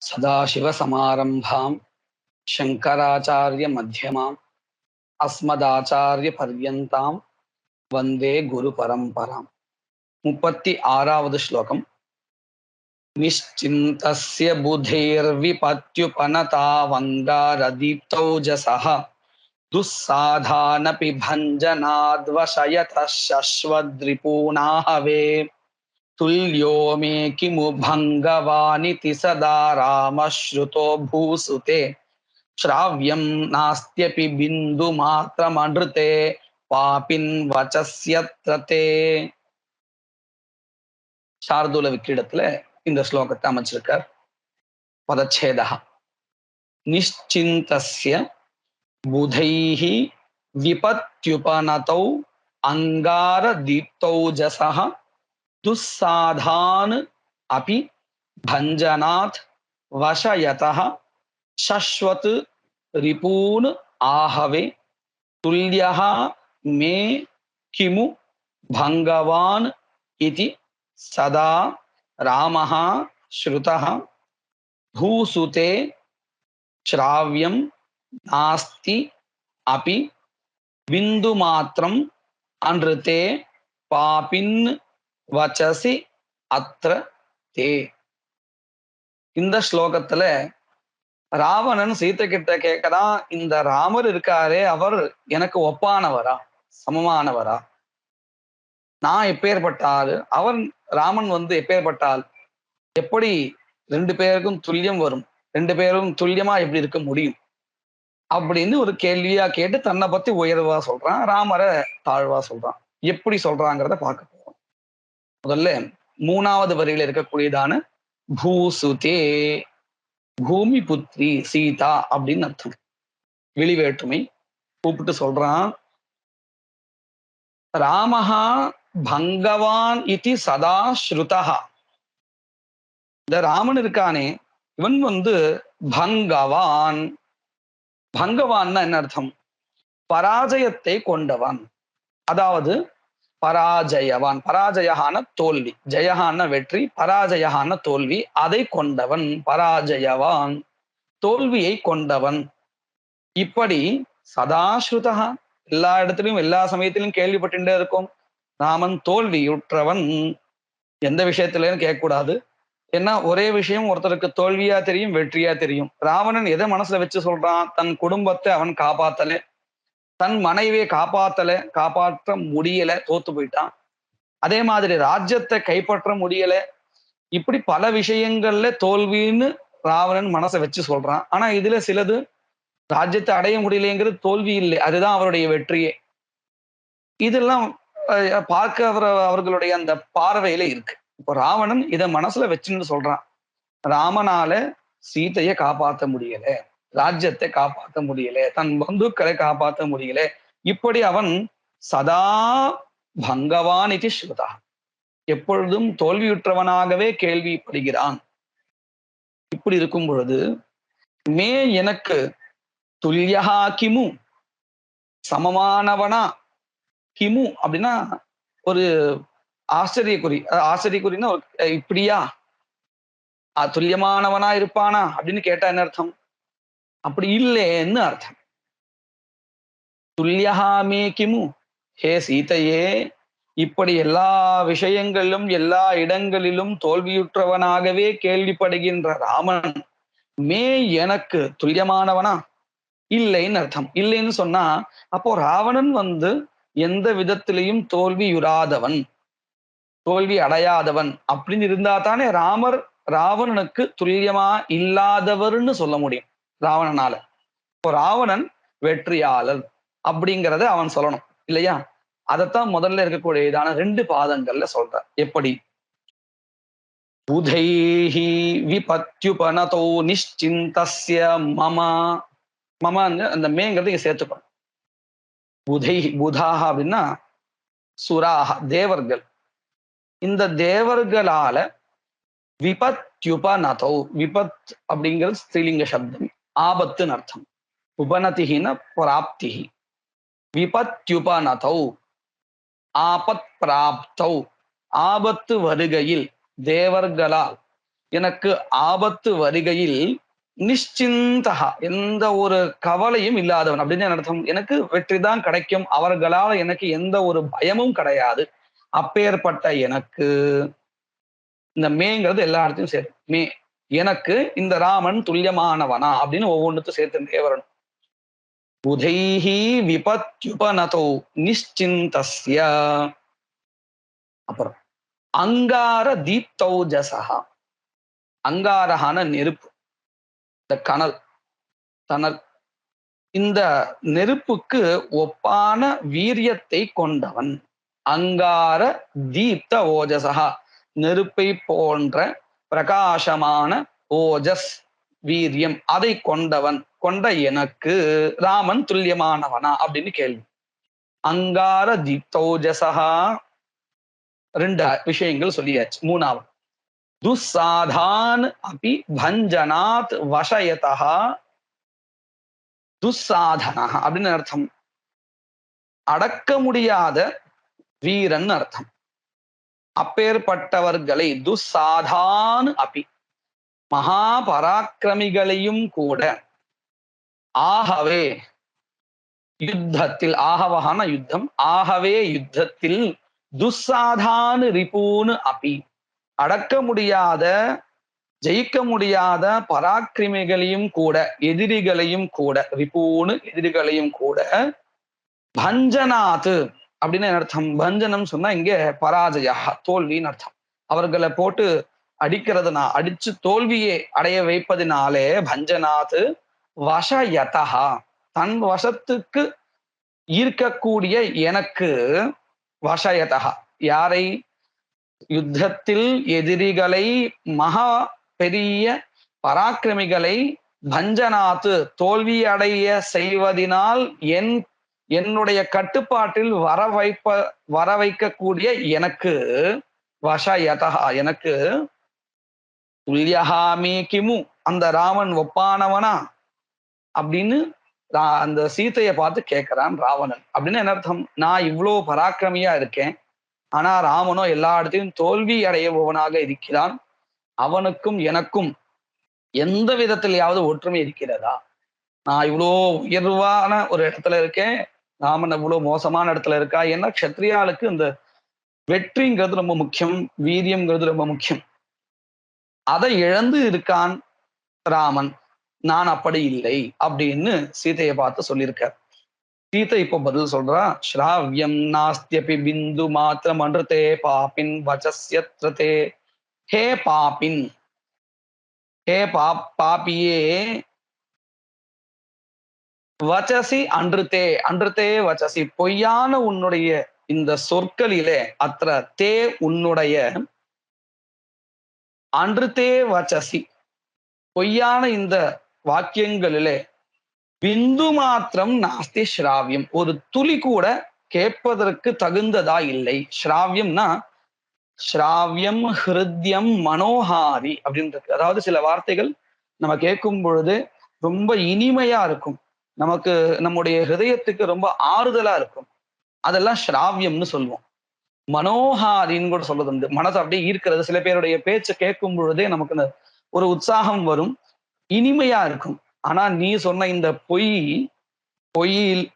सदाशिवसमारम्भां शङ्कराचार्यमध्यमाम् अस्मदाचार्यपर्यन्तां वन्दे गुरुपरम्पराम् 36வது श्लोकम् निश्चिन्तस्य बुधैर्विपत्युपनतावङ्गारदीप्तौजसः दुःसाधानपि भञ्जनाद्वशयतः शश्वद्रिपूणाहवे तुल्यो मे किमु भङ्गवानिति सदा रामश्रुतो भूसुते श्राव्यं नास्त्यपि बिन्दुमात्रमनृते पापिन् वचस्यत्र ते. சார்தூல விக்கிரீடத்துல இந்த ஸ்லோகத்தை அமைச்சிருக்கார். பதச்சேதா நிஷ்சிந்தஸ்ய புதைஹி விபத்யுபநதௌ அங்கார தீப்தௌஜசஹ துஸ்சாதான் அபி பஞ்சனாத் வசயதஹ சஸ்வத் ரிபூன் ஆஹவே துல்யஹ மே கிமு பங்கவான் இதி சதா ராமஹ ஸ்ருதஹ பூசுதே ஸ்ராவ்யம் நாஸ்தி அபி பிந்துமாத்திரம் அன்ருதே பாபின் வச்சசி அத்ர தே. இந்த ஸ்லோகத்துல ராவணன் சீத்தை கிட்ட கேட்கறான், இந்த ராமர் இருக்காரே அவர் எனக்கு ஒப்பானவரா, சமமானவரா? நான் எப்பேற்பட்டால், அவன் ராமன் எப்பேற்பட்டால் எப்படி ரெண்டு பேருக்கும் துல்லியம் வரும், ரெண்டு பேரும் துல்லியமா எப்படி இருக்க முடியும் அப்படின்னு ஒரு கேள்வியா கேட்டு தன்னை பத்தி உயர்வா சொல்றான், ராமரை தாழ்வா சொல்றான். எப்படி சொல்றாங்கிறத பார்க்க போறோம். முதல்ல 3வது வரியில இருக்கக்கூடியதான பூசுதே, பூமி புத்ரி சீதா அப்படின்னு அர்த்தம், வெளிவேற்றுமை. கூப்பிட்டு சொல்றான், ராமஹா பங்கவான் இதி சதா ஸ்ருதஹா. இந்த ராமன் இருக்கானே இவன் பங்கவான். பங்கவான்னா என்ன அர்த்தம்? பராஜயத்தை கொண்டவன், அதாவது பராஜயவான். பராஜயகான தோல்வி, ஜெயகான வெற்றி, பராஜயகான தோல்வி, அதை கொண்டவன் பராஜயவான், தோல்வியை கொண்டவன். இப்படி சதாஸ்ருதா, எல்லா இடத்துலையும் எல்லா சமயத்திலும் கேள்விப்பட்டுட்டே இருக்கும், ராமன் தோல்வியுற்றவன். எந்த விஷயத்துலன்னு கேட்கக்கூடாது, ஏன்னா ஒரே விஷயம் ஒருத்தருக்கு தோல்வியா தெரியும், வெற்றியா தெரியும். ராவணன் எதை மனசுல வச்சு சொல்றான்? தன் குடும்பத்தை அவன் காப்பாத்தல, தன் மனைவியை காப்பாற்ற முடியல, தோத்து போயிட்டான். அதே மாதிரி ராஜ்யத்தை கைப்பற்ற முடியல. இப்படி பல விஷயங்கள்ல தோல்வின்னு ராவணன் மனசை வச்சு சொல்றான். ஆனா இதுல சிலது ராஜ்யத்தை அடைய முடியலைங்கிறது தோல்வி இல்லை, அதுதான் அவருடைய வெற்றியே. இதெல்லாம் பார்க்க அவர்களுடைய அந்த பார்வையில இருக்கு. இப்போ ராவணன் இதை மனசுல வச்சுன்னு சொல்றான், ராமனால சீதையை காப்பாற்ற முடியல, ராஜ்யத்தை காப்பாற்ற முடியல, தன் பந்துக்களை காப்பாற்ற முடியல. இப்படி அவன் சதா பங்கவான் இது ஸ்ருதா, எப்பொழுதும் தோல்வியுற்றவனாகவே கேள்விப்படுகிறான். இப்படி இருக்கும் பொழுது மே எனக்கு துல்யஹா கிமு, சமமானவனா, கிமு அப்படின்னா ஒரு ஆச்சரியக்குறி. ஆச்சரியக்குறின்னா இப்படியா, துல்லியமானவனா இருப்பானா அப்படின்னு கேட்டா என்ன அர்த்தம்? அப்படி இல்லைன்னு அர்த்தம். துல்யஹா மே கிமு, ஹே சீதையே, இப்படி எல்லா விஷயங்களிலும் எல்லா இடங்களிலும் தோல்வியுற்றவனாகவே கேள்விப்படுகின்ற ராமன் மே எனக்கு துல்லியமானவனா, இல்லைன்னு அர்த்தம். இல்லைன்னு சொன்னா அப்போ ராவணன் எந்த விதத்திலையும் தோல்வியுறாதவன், தோல்வி அடையாதவன் அப்படின்னு இருந்தா தானே ராவணனுக்கு துல்லியமா இல்லாதவர்னு சொல்ல முடியும் ராவணனால. இப்போ ராவணன் வெற்றியாளர் அப்படிங்கிறத அவன் சொல்லணும் இல்லையா? அதைத்தான் முதல்ல இருக்கக்கூடியதான 2 பாதங்கள்ல சொல்ற. எப்படி? புதைஹி விபத்யுபனதோ நிஷ்சிந்தஸ்ய மம, மமன்னு அந்த மேங்கிறது இங்க சேர்த்துக்கணும். புதைஹி, புதாக அப்படின்னா சுராக, தேவர்கள். இந்த தேவர்களால விபத்யுபநதௌ, விபத் அப்படிங்கிறது ஸ்ரீலிங்க சப்தம், ஆபத்துன்னு அர்த்தம். உபநதிஹின பிராப்திஹி, விபத்யுபநதௌ ஆபத் பிராப்தௌ, ஆபத்து வருகையில் தேவர்களால் எனக்கு ஆபத்து வருகையில் நிஷ்சிந்தகா எந்த ஒரு கவலையும் இல்லாதவன் அப்படின்னு என்ன அர்த்தம்? எனக்கு வெற்றி தான் கிடைக்கும். அவர்களால் எனக்கு எந்த ஒரு பயமும் கிடையாது. அப்பேற்பட்ட எனக்கு இந்த மேங்கிறது எல்லா இடத்தையும் சேரும். மே எனக்கு இந்த ராமன் துல்லியமானவனா அப்படின்னு ஒவ்வொன்றுத்தையும் சேர்த்துட்டே வரணும். புதைஹி விபத்யுபநதோ நிஷ்சிந்தஸ்ய. அப்புறம் அங்கார தீப்தௌஜசா. அங்காரகான நெருப்பு, இந்த கனல், தணல். இந்த நெருப்புக்கு ஒப்பான வீரியத்தை கொண்டவன். அங்கார தீப்த ஓஜசா. நெருப்பை போன்ற பிரகாசமான ஓஜஸ், வீரியம், அதை கொண்டவன், கொண்ட எனக்கு ராமன் துல்லியமானவனா அப்படின்னு கேள்வி. அங்கார தீப்தோஜசா. ரெண்டு விஷயங்கள் சொல்லியாச்சு. மூணாவது துஸ்சாதான் அபி பஞ்சனாத் வசயதா. துஸ்சாதனா அப்படின்னு அர்த்தம் அடக்க முடியாத வீரன் அர்த்தம். அப்பேற்பட்டவர்களை துஸ்சாதான் அபி மகா பராக்கிரமிகளையும் கூட ஆகவே யுத்தத்தில், ஆகவகான யுத்தம், ஆகவே யுத்தத்தில் துஸ்சாதானு ரிபூனு அபி அடக்க முடியாத, ஜெயிக்க முடியாத பராக்கிரமிகளையும் கூட, எதிரிகளையும் கூட, ரிபூனு எதிரிகளையும் கூட, பஞ்சனாத்து அப்படின்னு அர்த்தம். பஞ்சனம் சொன்னா இங்க பராஜயா, தோல்வின்னு அர்த்தம். அவர்களை போட்டு அடிக்கிறதுனா, அடிச்சு தோல்வியை அடைய வைப்பதினாலே பஞ்சனாத்து வசயதா, தன் வசத்துக்கு ஈர்க்கக்கூடிய எனக்கு, வசயதா யாரை? யுத்தத்தில் எதிரிகளை, மகா பெரிய பராக்கிரமிகளை பஞ்சனாத்து தோல்வி அடைய செய்வதினால் என்னுடைய கட்டுப்பாட்டில் வர வைக்கக்கூடிய எனக்கு, வசயதா எனக்கு, துல்யஹாமி கிமு அந்த ராமன் ஒப்பானவனா அப்படின்னு அந்த சீதையை பார்த்து கேட்கிறான் ராவணன். அப்படின்னு என்ன அர்த்தம்? நான் இவ்வளவு பராக்கிரமியா இருக்கேன், ஆனா ராமனோ எல்லா இடத்தையும் தோல்வி அடையபவனாக இருக்கிறான். அவனுக்கும் எனக்கும் எந்த விதத்திலேயாவது ஒற்றுமை இருக்கிறதா? நான் இவ்வளோ உயர்வான ஒரு இடத்துல இருக்கேன், ராமன் இவ்வளவு மோசமான இடத்துல இருக்கா? ஏன்னா க்ஷத்ரியாளுக்கு இந்த வெற்றிங்கிறது ரொம்ப முக்கியம், வீரியம்ங்கிறது ரொம்ப முக்கியம். அதை இழந்து இருக்கான் ராமன். நான் அப்படி இல்லை அப்படின்னு சீதையை பார்த்து சொல்லியிருக்கார். சீதை இப்போ பதில் சொல்றா. ஸ்ராவியம் நாஸ்தியபி பிந்து மாத்திரம் அன்றுதே பாப்பின் வச்சஸ்யத்ரதே. ஹே பாப்பின், ஹே பாப்பியே, வச்சசி அன்றுதே, அன்றுதே வச்சசி பொய்யான உன்னுடைய இந்த சொற்களிலே, அத்திர தே உன்னுடைய, அன்றுதே வச்சசி பொய்யான இந்த வாக்கியங்களிலே, பிந்து மாத்திரம் நாஸ்தி ஸ்ராவியம் ஒரு துளி கூட கேட்பதற்கு தகுந்ததா இல்லை. ஸ்ராவியம்னா ஸ்ராவியம் ஹிருத்யம் மனோஹாரி அப்படின்றது. அதாவது சில வார்த்தைகள் நம்ம கேட்கும் பொழுது ரொம்ப இனிமையா இருக்கும், நமக்கு நம்முடைய ஹிருதயத்துக்கு ரொம்ப ஆறுதலா இருக்கும். அதெல்லாம் ஸ்ராவியம்னு சொல்லுவோம். மனோஹாரின்னு கூட சொல்றது உண்டு. மனசு அப்படியே ஈர்க்கிறது. சில பேருடைய பேச்சை கேட்கும் பொழுதே நமக்கு ஒரு உற்சாகம் வரும், இனிமையா இருக்கும். ஆனா நீ சொன்ன இந்த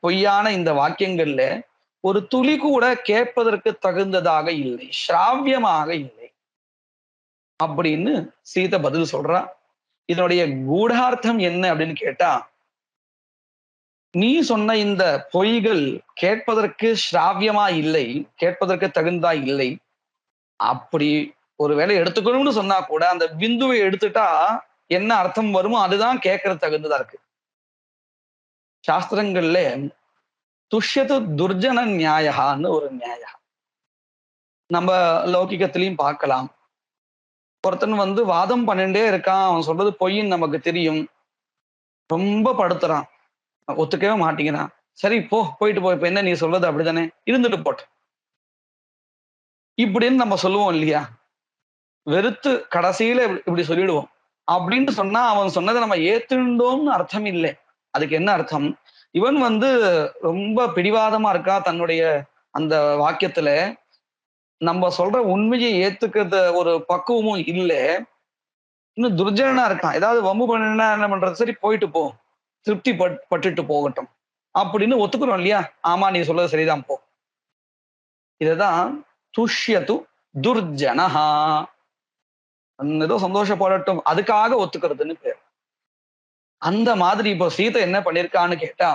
பொய்யான இந்த வாக்கியங்கள்ல ஒரு துளி கூட கேட்பதற்கு தகுந்ததாக இல்லை, ஸ்ராவியமாக இல்லை அப்படின்னு சீதை பதில் சொல்றா. இதனுடைய கூடார்த்தம் என்ன அப்படின்னு கேட்டா, நீ சொன்ன இந்த பொய்கள் கேட்பதற்கு ஸ்ராவியமா இல்லை, கேட்பதற்கு தகுந்தா இல்லை. அப்படி ஒரு வேலை எடுத்துக்கணும்னு சொன்னா கூட அந்த பிந்துவை எடுத்துட்டா என்ன அர்த்தம் வருமோ அதுதான் கேட்கறது தகுந்ததா இருக்கு. சாஸ்திரங்கள்ல துஷ்யத்து துர்ஜன நியாயகான்னு ஒரு நியாயம் நம்ம லௌகிகத்திலையும் பார்க்கலாம். ஒருத்தன் வந்து வாதம் பண்ணிட்டே இருக்கான், அவன் சொல்றது பொய்ன்னு நமக்கு தெரியும், ரொம்ப படுத்துறான், ஒத்துக்கவே மாட்டேங்கிறான். சரி போயிட்டு போ, இப்ப என்ன நீ சொல்றது அப்படித்தானே, இருந்துட்டு போட்டு இப்படின்னு நம்ம சொல்லுவோம் இல்லையா? வெறுத்து கடைசியில இப்படி சொல்லிடுவோம். அப்படின்னு சொன்னா அவன் சொன்னதை நம்ம ஏத்துண்டோம்னு அர்த்தம் இல்லை. அதுக்கு என்ன அர்த்தம்? இவன் வந்து ரொம்ப பிடிவாதமா இருக்கா தன்னுடைய அந்த வாக்கியத்துல, நம்ம சொல்ற உண்மையை ஏத்துக்கிறது ஒரு பக்குவமும் இல்லை. இன்னும் துர்ஜனா இருக்கான். ஏதாவது வம்பு பண்ணினா என்ன பண்றது? சரி போயிட்டு போ. திருப்தி பட்டுட்டு போகட்டும். அப்படின்னு ஒத்துக்கிறோம் இல்லையா? ஆமா நீ சொல்றது சரிதான் போ. இதுதான் துஷ்யது துர்ஜனஹா. ஏதோ சந்தோஷப்படட்டும். அதுக்காக ஒத்துக்கிறதுன்னு பேர். அந்த மாதிரி இப்போ சீதை என்ன பண்ணிருக்கான்னு கேட்டா,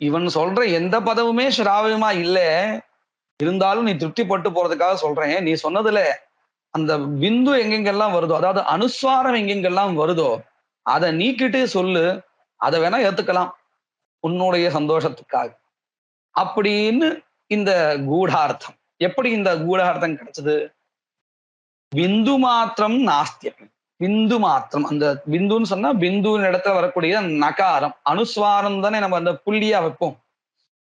இவன் சொல்ற எந்த பதவுமே ஸ்ராவியமா இல்ல. இருந்தாலும் நீ திருப்திப்பட்டு போறதுக்காக சொல்றேன். நீ சொன்னதுல அந்த பிந்து எங்கெங்கெல்லாம் வருதோ, அதாவது அனுஸ்வாரம் எங்கெங்கெல்லாம் வருதோ, அத நீக்கிட்டு சொல்லு. அத வேணா ஏத்துக்கலாம். உன்னுடைய சந்தோஷத்துக்காக. அப்படின்னு இந்த கூடார்த்தம். எப்படி இந்த கூடார்த்தம் கிடைச்சது? பிந்து மாத்திரம் நாஸ்தியம். பிந்து மாத்திரம். அந்த பிந்துன்னு சொன்னா பிந்துவின் இடத்துல வரக்கூடிய நகாரம். அனுஸ்வாரம் தானே நம்ம அந்த புள்ளியா வைப்போம்.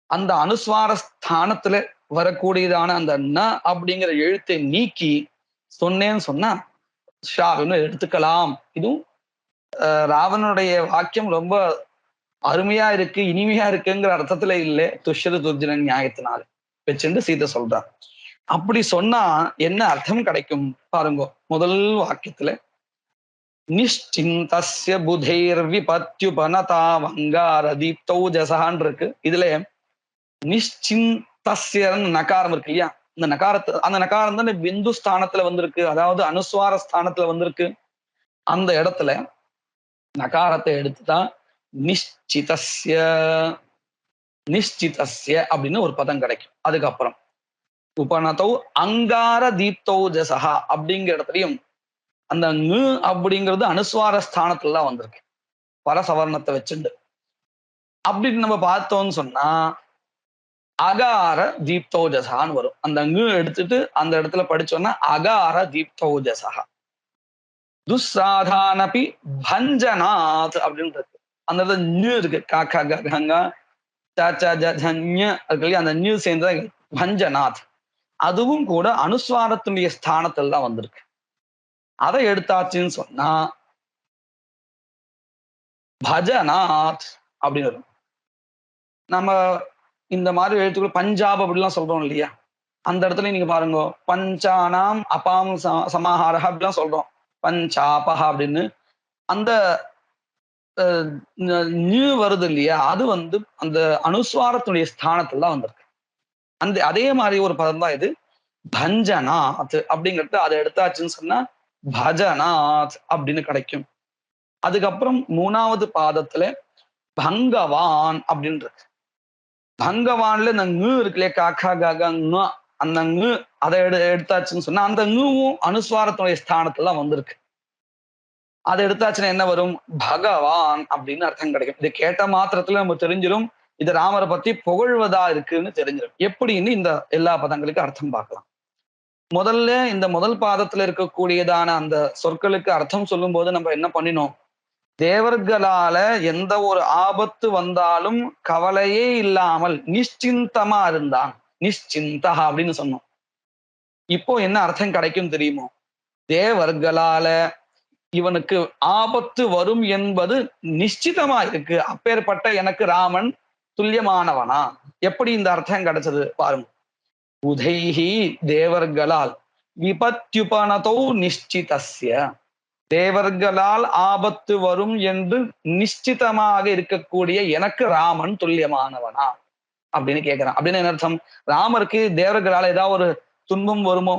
அந்த அனுஸ்வார ஸ்தானத்துல வரக்கூடியதான அந்த ந அப்படிங்கிற எழுத்தை நீக்கி சொன்னேன்னு சொன்னா ஷாவின்னு எடுத்துக்கலாம். இதுவும் ராவனுடைய வாக்கியம் ரொம்ப அருமையா இருக்கு, இனிமையா இருக்குங்கிற அர்த்தத்துல இல்ல. துஷ்யது துர்ஜன நியாயத்தினால வச்சுட்டு சீதை சொல்றார். அப்படி சொன்னா என்ன அர்த்தம் கிடைக்கும் பாருங்க. முதல் வாக்கியத்துல நிஷ்சிந்தஸ்ய புதைர் விபத்யுபனதா வங்கார தீப்தௌஜசான் இருக்கு. இதுல நிஷ்சிந்தஸ்யன்னு நகாரம் இருக்கு இல்லையா? இந்த நகாரத்தை அந்த நகாரம் தானே பிந்து ஸ்தானத்துல வந்திருக்கு. அதாவது அனுஸ்வார ஸ்தானத்துல வந்திருக்கு. அந்த இடத்துல நகாரத்தை எடுத்துதான் நிஷ்சிதஸ்ய நிஷ்சிதஸ்ய அப்படின்னு ஒரு பதம் கிடைக்கும். அதுக்கப்புறம் உபநதௌ அங்கார தீப்தௌஜசா அப்படிங்கிற இடத்துலயும் அந்த நு அப்படிங்கிறது அனுஸ்வார ஸ்தானத்துல தான் வந்திருக்கு. பரசவர்ணத்தை வச்சுண்டு அப்படின்னு நம்ம பார்த்தோம்னு சொன்னா அகார தீப்தௌஜசான்னு வரும். அந்த நு எடுத்துட்டு அந்த இடத்துல படிச்சோம்னா அகார தீப்தௌஜசா. துஸ்ராதானபி பஞ்சனாத் அப்படின்னு இருக்கு. அந்த இடத்துல நு இருக்கு. காக்கா கங்கா அந்த நியூ சேர்ந்த பஞ்சநாத். அதுவும் கூட அனுஸ்வாரத்தினுடைய ஸ்தானத்தில் தான் வந்திருக்கு. அதை எடுத்தாச்சுன்னு சொன்னா பஜநாத் அப்படின்னு வரும். நம்ம இந்த மாதிரி எழுத்துக்கள் பஞ்சாப் அப்படிலாம் சொல்றோம் இல்லையா? அந்த இடத்துல நீங்க பாருங்க பஞ்சானாம் அபாம் சமாஹாரா அப்படிலாம் சொல்றோம். பஞ்சாபஹா அப்படின்னு அந்த நியூ வருது இல்லையா? அது வந்து அந்த அனுஸ்வாரத்துடைய ஸ்தானத்துல தான் வந்திருக்கு. அந்த அதே மாதிரி ஒரு பதம் தான் இது. பஞ்சநாத் அப்படிங்கிறது அதை எடுத்தாச்சுன்னு சொன்னா பஜநாத் அப்படின்னு கிடைக்கும். அதுக்கப்புறம் 3வது பாதத்துல பங்கவான் அப்படின்றது. பங்கவான்ல இந்த ngு இருக்கு இல்லையா? காக்கா காகா ங அந்த ngு அதை எடுத்தாச்சுன்னு சொன்னா அந்த ngுவும் அனுஸ்வாரத்துடைய ஸ்தானத்துல தான் வந்திருக்கு. அதை எடுத்தாச்சுன்னா என்ன வரும்? பகவான் அப்படின்னு அர்த்தம் கிடைக்கும். இது கேட்ட மாத்திரத்துல நம்ம தெரிஞ்சிடும் இது ராமரை பத்தி புகழ்வதா இருக்குன்னு தெரிஞ்சிடும். எப்படின்னு இந்த எல்லா பதங்களுக்கு அர்த்தம் பார்க்கலாம். முதல்ல இந்த முதல் பாதத்துல இருக்கக்கூடியதான அந்த சொற்களுக்கு அர்த்தம் சொல்லும் போது நம்ம என்ன பண்ணினோம்? தேவர்களால எந்த ஒரு ஆபத்து வந்தாலும் கவலையே இல்லாமல் நிஷ்சிந்தமா இருந்தான். நிஷ்சிந்தா அப்படின்னு சொன்னோம். இப்போ என்ன அர்த்தம் கிடைக்கும் தெரியுமோ? தேவர்களால இவனுக்கு ஆபத்து வரும் என்பது நிச்சிதமா இருக்கு. அப்பேற்பட்ட எனக்கு ராமன் துல்லியமானவனா? எப்படி இந்த அர்த்தம் கிடைச்சது பாருங்க. உதைஹி தேவர்களால் விபத்யுபனதோ நிஷ்சிதஸ்ய. தேவர்களால் ஆபத்து வரும் என்று நிச்சிதமாக இருக்கக்கூடிய எனக்கு ராமன் துல்லியமானவனா அப்படின்னு கேட்கிறான். அப்படின்னு என்ன அர்த்தம்? ராமருக்கு தேவர்களால் ஏதாவது ஒரு துன்பம் வருமோ?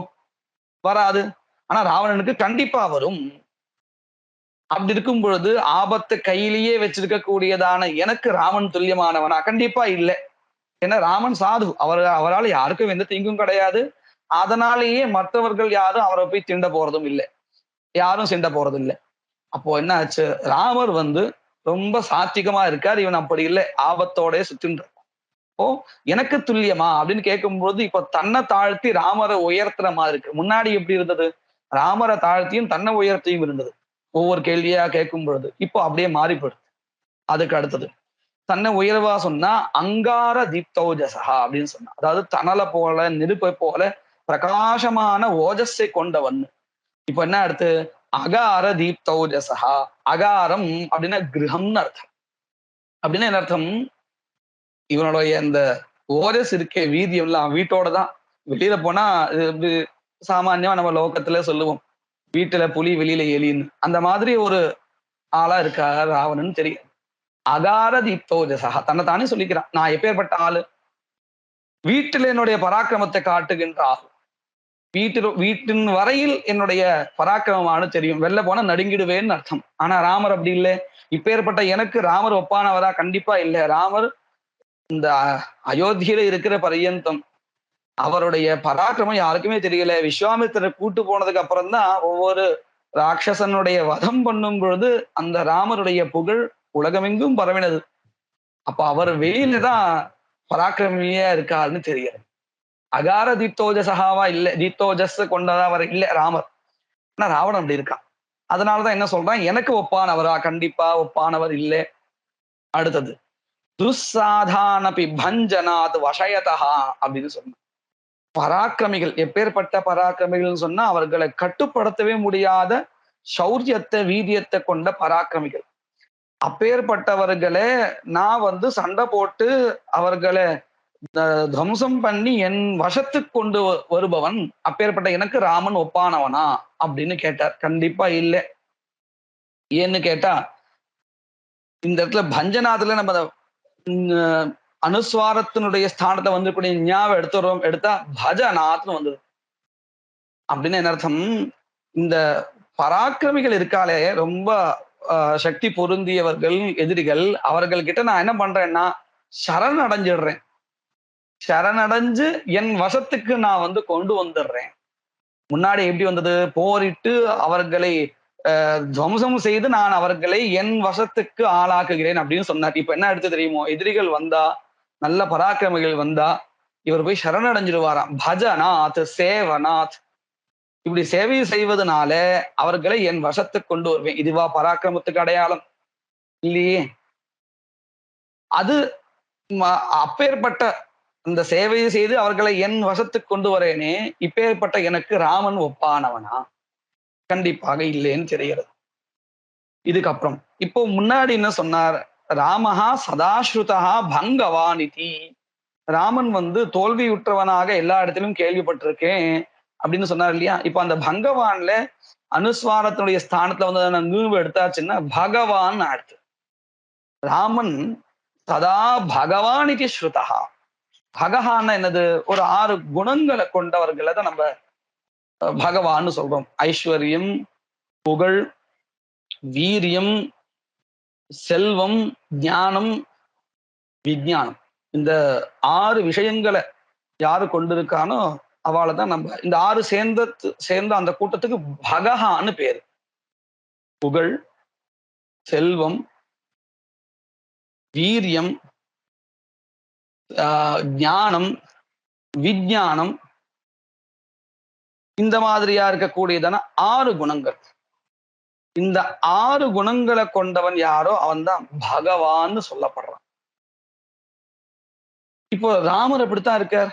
வராது. ஆனா ராவணனுக்கு கண்டிப்பா வரும். அப்படி இருக்கும் பொழுது ஆபத்தை கையிலேயே வச்சிருக்க கூடியதான எனக்கு ராமன் துல்லியமானவனா? கண்டிப்பா இல்லை. ஏன்னா ராமன் சாது. அவரால் யாருக்கும் எந்த தீங்கும் கிடையாது. அதனாலேயே மற்றவர்கள் யாரும் அவரை போய் தீண்ட போறதும் இல்லை. யாரும் சீண்ட போறதும் இல்லை. அப்போ என்ன ஆச்சு? ராமர் வந்து ரொம்ப சாத்விகமா இருக்கார். இவன் அப்படி இல்லை. ஆபத்தோட சுத்தின்றார். ஓ எனக்கு துல்லியமா அப்படின்னு கேட்கும்போது இப்ப தன்னை தாழ்த்தி ராமரை உயர்த்துற மாதிரி இருக்கு. முன்னாடி எப்படி இருந்தது? ராமரை தாழ்த்தியும் தன்னை உயர்த்தியும் இருந்தது. ஒவ்வொரு கேள்வியா கேட்கும் பொழுது இப்போ அப்படியே மாறி போயிடுது. அதுக்கு அடுத்தது தன்னை உயர்வா சொன்னா அங்கார தீப்தௌஜசா அப்படின்னு சொன்னா, அதாவது தணலை போல நெருப்பை போல பிரகாசமான ஓஜஸை கொண்டவன். இப்ப என்ன அடுத்து? அகார தீப்தௌஜசா. அகாரம் அப்படின்னா கிரகம்னு அர்த்தம். அப்படின்னா என்ன அர்த்தம்? இவனுடைய இந்த ஓஜஸ் இருக்கே வீதியம் எல்லாம் வீட்டோட தான். வெளியில போனா இது சாமான்யமா நம்ம லோகத்துல சொல்லுவோம். வீட்டுல புலி வெளியில எலின்னு அந்த மாதிரி ஒரு ஆளா இருக்கார் ராவணன் தெரியும். அகார தீப்தோஜசா தன்னைத்தானே சொல்லிக்கிறான். நான் எப்பேற்பட்ட ஆளு? வீட்டில் என்னுடைய பராக்கிரமத்தை காட்டுகின்ற ஆள். வீட்டின் வரையில் என்னுடைய பராக்கிரமமானு தெரியும். வெளில போனா நடுங்கிடுவேன்னு அர்த்தம். ஆனா ராமர் அப்படி இல்லை. இப்பேற்பட்ட எனக்கு ராமர் ஒப்பானவரா? கண்டிப்பா இல்லை. ராமர் இந்த அயோத்தியில இருக்கிற பரியந்தம் அவருடைய பராக்கிரமம் யாருக்குமே தெரியல. விஸ்வாமித்திரர் கூட்டு போனதுக்கு அப்புறம் தான் ஒவ்வொரு ராட்சசனுடைய வதம் பண்ணும் பொழுது அந்த ராமருடைய புகழ் உலகமெங்கும் பரவினது. அப்ப அவர் வெளியில தான் பராக்கிரமியா இருக்காருன்னு தெரியாது. அகார தீப்தோஜசகாவா இல்ல, தீப்தோஜஸ் கொண்டதா அவர் இல்ல ராமர். ஆனா ராவணன் அப்படி இருக்கான். அதனாலதான் என்ன சொல்றான், எனக்கு ஒப்பானவரா? கண்டிப்பா ஒப்பானவர் இல்லை. அடுத்தது துஸ்சாதானபி பஞ்சனாத் வஷயதா அப்படின்னு சொன்னான். பராக்கிரமிகள் எப்பேற்பட்ட பராக்கிரமிகள் சொன்னா அவர்களை கட்டுப்படுத்தவே முடியாத சௌரியத்தை வீரியத்தை கொண்ட பராக்கிரமிகள். அப்பேற்பட்டவர்களே நான் சண்டை போட்டு அவர்களை துவம்சம் பண்ணி என் வசத்துக்கு கொண்டு வருபவன். அப்பேற்பட்ட எனக்கு ராமன் ஒப்பானவனா அப்படின்னு கேட்டார். கண்டிப்பா இல்லை. ஏன்னு கேட்டா இந்த இடத்துல பஞ்சநாதுல நம்ம அனுஸ்வாரத்தினுடைய ஸ்தானத்தை வந்திருக்கூடிய ஞாபகம் எடுத்துறோம். எடுத்தா பஜநாத்னு வந்தது. அப்படின்னு என்ன அர்த்தம்? இந்த பராக்கிரமிகள் இருக்காலே ரொம்ப சக்தி பொருந்தியவர்கள் எதிரிகள், அவர்கள் கிட்ட நான் என்ன பண்றேன்னா சரணடைஞ்சிடுறேன். சரணடைஞ்சு என் வசத்துக்கு நான் கொண்டு வந்துடுறேன். முன்னாடி எப்படி வந்தது? போரிட்டு அவர்களை துவம்சம் செய்து நான் அவர்களை என் வசத்துக்கு ஆளாக்குகிறேன் அப்படின்னு சொன்னார். இப்ப என்ன எடுத்து தெரியுமோ? எதிரிகள் வந்தா, நல்ல பராக்கிரமிகள் வந்தா இவர் போய் சரணடைஞ்சிருவாராம். பஜநாத், சேவநாத், இப்படி சேவை செய்வதனால அவர்களை என் வசத்துக்கு கொண்டு வருவேன். இதுவா பராக்கிரமத்துக்கு அடையாளம்? இல்லையே. அது அப்பேற்பட்ட இந்த சேவையை செய்து அவர்களை என் வசத்துக்கு கொண்டு வரேனே, இப்பேற்பட்ட எனக்கு ராமன் ஒப்பானவனா? கண்டிப்பாக இல்லைன்னு தெரிகிறது. இதுக்கப்புறம் இப்போ முன்னாடி என்ன சொன்னார்? ராமஹா சதாஸ்ருதா பங்கவானிதி. ராமன் தோல்வியுற்றவனாக எல்லா இடத்திலும் கேள்விப்பட்டிருக்கேன் அப்படின்னு சொன்னார் இல்லையா? இப்ப அந்த பங்கவான்ல அனுஸ்வாரத்தினுடைய ஸ்தானத்துல நூவு எடுத்தாச்சுன்னா பகவான் அடுத்து. ராமன் சதா பகவானிக்கு ஸ்ருதா. பகவான் என்னது? ஒரு 6 குணங்களை கொண்டவர்களை தான் நம்ம பகவான்னு சொல்றோம். ஐஸ்வர்யம், புகழ், வீரியம், செல்வம், ஞானம், விஞ்ஞானம். இந்த 6 விஷயங்களை யாரு கொண்டிருக்கானோ அவளை தான் நம்ம இந்த 6 சேர்ந்த அந்த கூட்டத்துக்கு பகஹான்னு பேரு. புகழ், செல்வம், வீரியம், ஞானம், விஞ்ஞானம், இந்த மாதிரியா இருக்கக்கூடியதான 6 குணங்கள். இந்த 6 குணங்களை கொண்டவன் யாரோ அவன் தான் பகவான்னு சொல்லப்படுறான். இப்போ ராமர் அப்படித்தான் இருக்கார்.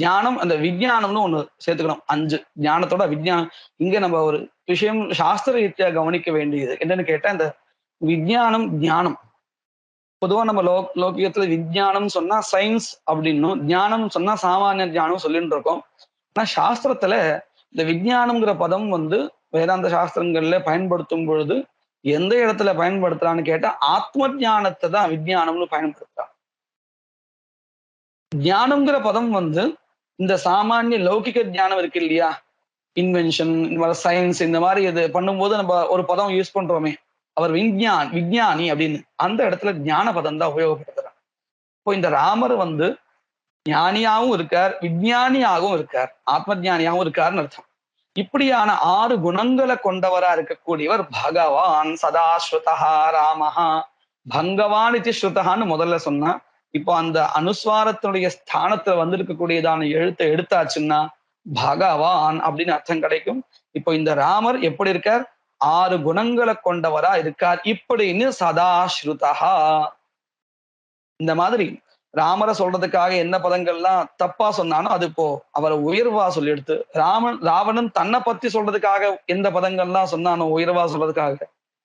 ஞானம், அந்த விஞ்ஞானம்னு ஒண்ணு சேர்த்துக்கணும். 5 ஞானத்தோட விஞ்ஞானம். இங்க நம்ம ஒரு விஷயம் சாஸ்திர ரீதியா கவனிக்க வேண்டியது என்னன்னு கேட்டா, இந்த விஞ்ஞானம், ஞானம் பொதுவா நம்ம லௌகிகத்துல விஞ்ஞானம் சொன்னா சயின்ஸ் அப்படின்னும், ஞானம் சொன்னா சாமானிய ஞானம் சொல்லிட்டு இருக்கோம். ஆனா சாஸ்திரத்துல இந்த விஞ்ஞானம்ங்கிற பதம் வேதாந்த சாஸ்திரங்கள்ல பயன்படுத்தும் பொழுது எந்த இடத்துல பயன்படுத்துறான்னு கேட்டா ஆத்ம ஞானத்தை தான் விஞ்ஞானம்னு பயன்படுத்துறான். ஞானம்ங்கிற பதம் இந்த சாமானிய லௌகிக ஞானம் இருக்கு இல்லையா? இன்வென்ஷன், இந்த மாதிரி சயின்ஸ், இந்த மாதிரி இது பண்ணும்போது நம்ம ஒரு பதம் யூஸ் பண்றோமே, அவர் விஞ்ஞானி அப்படின்னு, அந்த இடத்துல ஞான பதம் தான் உபயோகப்படுத்துறார். இப்போ இந்த ராமர் ஞானியாகவும் இருக்கார், விஞ்ஞானியாகவும் இருக்கார், ஆத்ம ஞானியாகவும் இருக்காருன்னு அர்த்தம். இப்படியான 6 குணங்களை கொண்டவரா இருக்கக்கூடியவர் பகவான். சதாஸ்ருதா ராமஹா பங்கவான் இது ஸ்ருதகான்னு முதல்ல சொன்னா, இப்போ அந்த அனுஸ்வாரத்தினுடைய ஸ்தானத்துல வந்திருக்கக்கூடியதான எழுத்தை எடுத்தாச்சுன்னா பகவான் அப்படின்னு அர்த்தம் கிடைக்கும். இப்போ இந்த ராமர் எப்படி இருக்கார்? 6 குணங்களை கொண்டவரா இருக்கார் இப்படின்னு சதாஸ்ருதா. இந்த மாதிரி ராமரை சொல்றதுக்காக என்ன பதங்கள்லாம் தப்பா சொன்னானோ அது இப்போ அவரை உயர்வா சொல்லி எடுத்து, ராவணன் தன்னை பத்தி சொல்றதுக்காக எந்த பதங்கள்லாம் சொன்னானோ உயர்வா சொல்றதுக்காக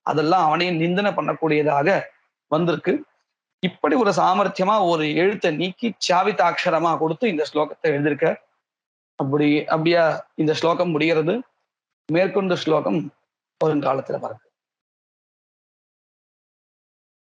அதெல்லாம் அவனையும் நிந்தனை பண்ணக்கூடியதாக வந்திருக்கு. இப்படி ஒரு சாமர்த்தியமா ஒரு எழுத்தை நீக்கி சாவிதாட்சரமா கொடுத்து இந்த ஸ்லோகத்தை எழுதியிருக்க. அப்படியா இந்த ஸ்லோகம் முடிகிறது. மேற்கொண்டு ஸ்லோகம் வருங்காலத்துல வரும்.